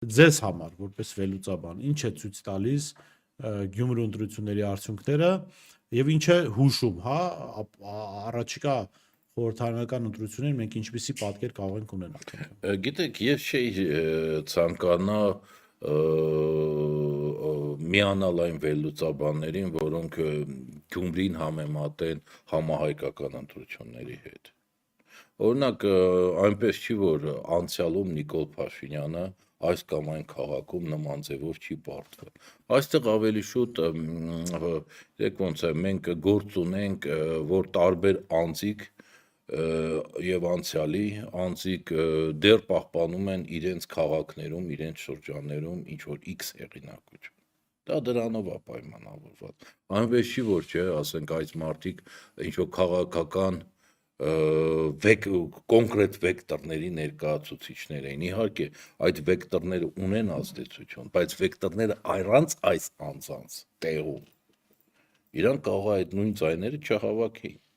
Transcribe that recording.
ձեզ համար որպես վերլուծաբան ինչ է ցույց տալիս Գյումրու ընտրությունների արդյունքները եւ ինչ է հուշում, հա, առաջիկա խորհրդարանական ընտրություններին մենք ինչպիսի պատկեր կարող ենք ունենալ։ Գիտեք, ես չէի ցանկանա միանալ այն վերլուծաբաններին, որոնք Գյումրին համեմատեն համահայկական ընտրությունների հետ։ Օրինակ, այնպես չի, որ անցյալում Նիկոլ Փաշինյանը այս կամ այն քաղաքում նման ձևով չի պարտվել։ Այստեղ ավելի շուտ ոնց է, մենք գործ ունենք, որ տարբեր անձիկ եւ անցյալի անձիկ դեռ պահպանում են իրենց քաղաքներում, իրենց շրջաններում ինչ որ X հեղինակություն։ Դա դրանով է պայմանավորված։ Այնպես չի, որ չէ, ասենք այս մարդիկ ինչ որ քաղաքական կոնկրետ վեկտորների ներկայացուցիչներ էին։ Իհարկե, այդ վեկտորները ունեն ազդեցություն, բայց վեկտորները առանց այս անձանց տեղում իրանք կարող է այդ նույն ձայները չհավաքեին։